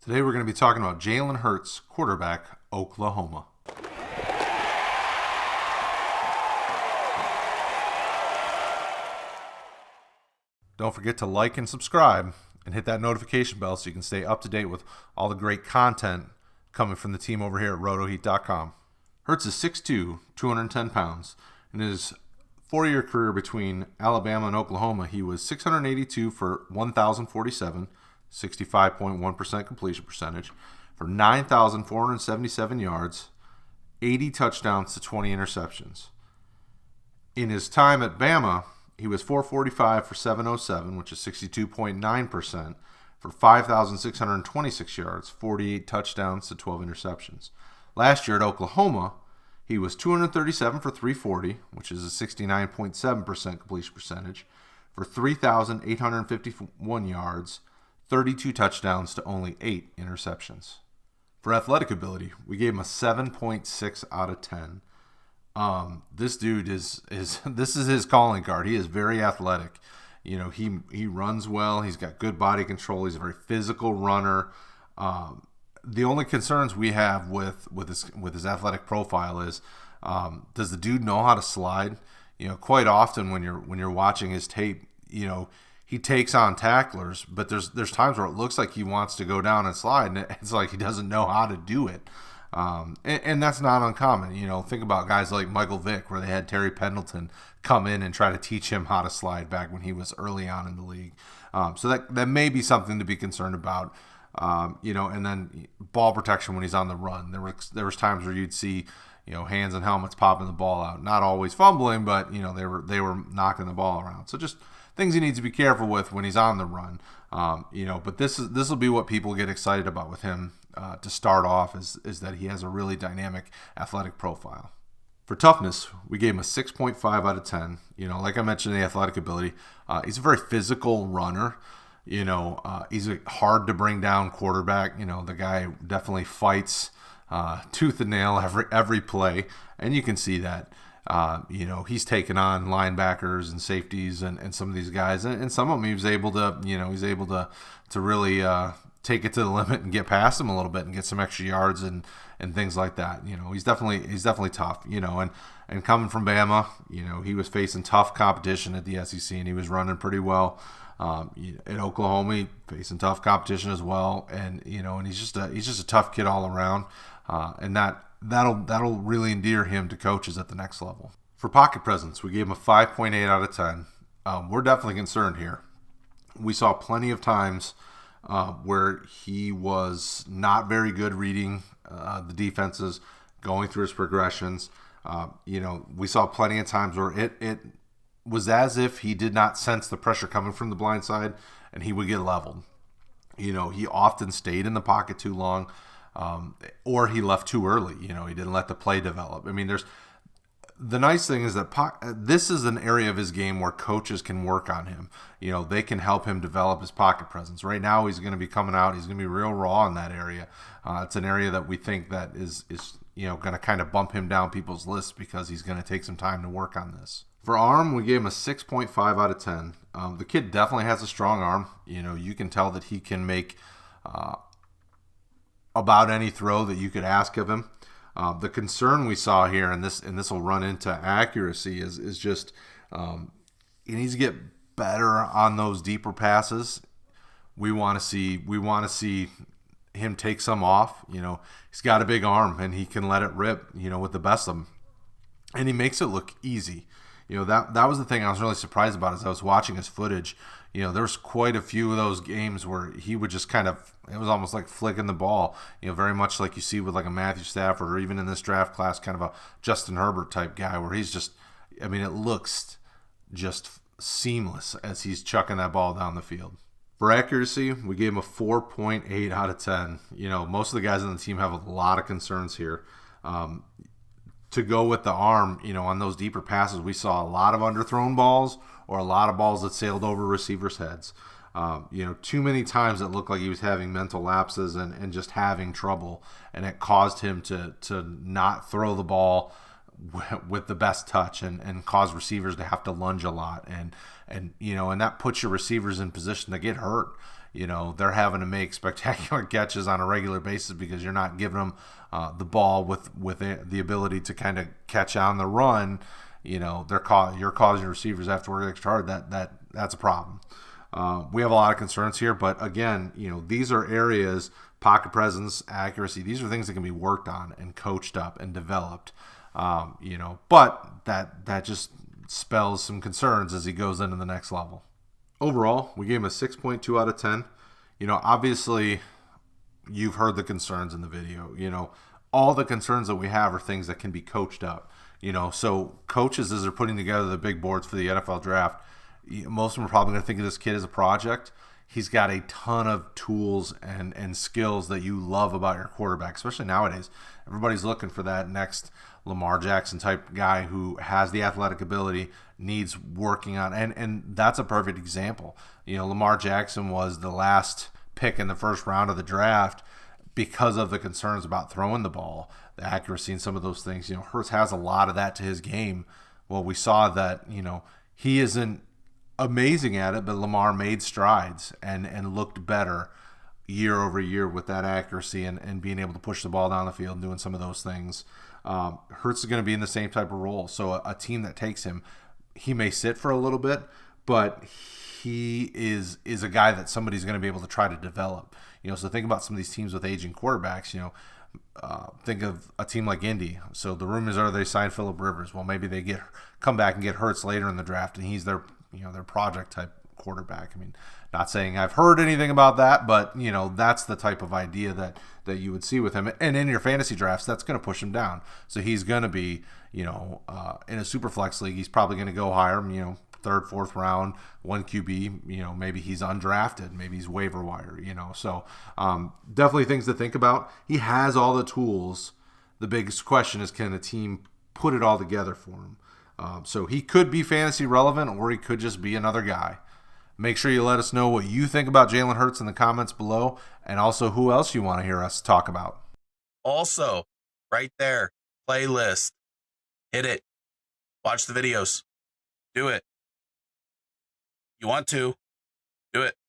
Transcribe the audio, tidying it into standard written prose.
Today we're going to be talking about Jalen Hurts, quarterback, Oklahoma. Don't forget to like and subscribe and hit that notification bell so you can stay up to date with all the great content coming from the team over here at RotoHeat.com. Hurts is 6'2", 210 pounds. In his four-year career between Alabama and Oklahoma, he was 682 for 1,047, 65.1% completion percentage, for 9,477 yards, 80 touchdowns to 20 interceptions. In his time at Bama, he was 445 for 707, which is 62.9%, for 5,626 yards, 48 touchdowns to 12 interceptions. Last year at Oklahoma, he was 237 for 340, which is a 69.7% completion percentage, for 3,851 yards, 32 touchdowns to only 8 interceptions. For athletic ability, we gave him a 7.6 out of 10. This dude is this is his calling card. He is very athletic. You know, he runs well. He's got good body control. He's a very physical runner. The only concerns we have with his athletic profile is, does the dude know how to slide? You know, quite often when you're watching his tape, you know, he takes on tacklers, but there's times where it looks like he wants to go down and slide, and it's like he doesn't know how to do it. And that's not uncommon. You know, think about guys like Michael Vick, where they had Terry Pendleton come in and try to teach him how to slide back when he was early on in the league. So that may be something to be concerned about. You know, and then ball protection when he's on the run. There was times where you'd see, you know, hands and helmets popping the ball out. Not always fumbling, but you know, they were knocking the ball around. So just things he needs to be careful with when he's on the run. You know, but this will be what people get excited about with him to start off is that he has a really dynamic athletic profile. For toughness, we gave him a 6.5 out of 10. You know, like I mentioned, the athletic ability. He's a very physical runner. You know, he's a hard to bring down quarterback. You know, the guy definitely fights tooth and nail every play, and you can see that. You know, he's taken on linebackers and safeties and some of these guys, and some of them he was able to really take it to the limit and get past him a little bit and get some extra yards and things like that. You know, he's definitely tough. You know, and coming from Bama, you know, he was facing tough competition at the SEC, and he was running pretty well. At Oklahoma, facing tough competition as well, and you know, and he's just a tough kid all around, and that'll really endear him to coaches at the next level. For pocket presence, we gave him a 5.8 out of 10. We're definitely concerned here. We saw plenty of times where he was not very good reading the defenses, going through his progressions. You know, we saw plenty of times where it was as if he did not sense the pressure coming from the blind side, and he would get leveled. You know, he often stayed in the pocket too long, or he left too early. You know, he didn't let the play develop. I mean, the nice thing is that this is an area of his game where coaches can work on him. You know, they can help him develop his pocket presence. Right now, he's going to be coming out. He's going to be real raw in that area. It's an area that we think that is you know, going to kind of bump him down people's lists because he's going to take some time to work on this. For arm, we gave him a 6.5 out of 10. The kid definitely has a strong arm. You know, you can tell that he can make about any throw that you could ask of him. The concern we saw here, and this will run into accuracy, is just he needs to get better on those deeper passes. We want to see him take some off. You know, he's got a big arm and he can let it rip. You know, with the best of them, and he makes it look easy. You know, that was the thing I was really surprised about as I was watching his footage. You know, there's quite a few of those games where he would just kind of, it was almost like flicking the ball, you know, very much like you see with like a Matthew Stafford, or even in this draft class, kind of a Justin Herbert type guy, where he's just, I mean, it looks just seamless as he's chucking that ball down the field. For accuracy, we gave him a 4.8 out of 10. You know, most of the guys on the team have a lot of concerns here. To go with the arm, you know, on those deeper passes, we saw a lot of underthrown balls or a lot of balls that sailed over receivers' heads. You know, too many times it looked like he was having mental lapses and just having trouble, and it caused him to not throw the ball with the best touch and cause receivers to have to lunge a lot. And you know, and that puts your receivers in position to get hurt. they're having to make spectacular catches on a regular basis because you're not giving them the ball with the ability to kind of catch on the run. You're causing receivers have to work extra hard. That's a problem. We have a lot of concerns here, but again, these are areas, pocket presence, accuracy. These are things that can be worked on and coached up and developed. But that just spells some concerns as he goes into the next level. Overall, we gave him a 6.2 out of 10. Obviously, you've heard the concerns in the video. All the concerns that we have are things that can be coached up. So coaches, as they're putting together the big boards for the NFL draft, most of them are probably going to think of this kid as a project. He's got a ton of tools and skills that you love about your quarterback, especially nowadays. Everybody's looking for that next Lamar Jackson type guy who has the athletic ability, needs working on, and that's a perfect example. Lamar Jackson was the last pick in the first round of the draft because of the concerns about throwing the ball, the accuracy, and some of those things. Hurts has a lot of that to his game. Well, we saw that, he isn't amazing at it, but Lamar made strides and looked better year over year with that accuracy and being able to push the ball down the field and doing some of those things. Hurts is going to be in the same type of role. So a team that takes him, he may sit for a little bit, but he is a guy that somebody's going to be able to try to develop. So think about some of these teams with aging quarterbacks. Think of a team like Indy. So the rumors are they sign Phillip Rivers. Well, maybe they come back and get Hurts later in the draft, and he's their project type quarterback. I mean, not saying I've heard anything about that, but that's the type of idea that you would see with him. And in your fantasy drafts, that's going to push him down. So he's going to be, in a super flex league, he's probably going to go higher, third, fourth round, 1 QB, maybe he's undrafted, maybe he's waiver wire, So definitely things to think about. He has all the tools. The biggest question is, can a team put it all together for him? So he could be fantasy relevant, or he could just be another guy. Make sure you let us know what you think about Jalen Hurts in the comments below, and also who else you want to hear us talk about. Also, right there, playlist. Hit it. Watch the videos. Do it. You want to. Do it.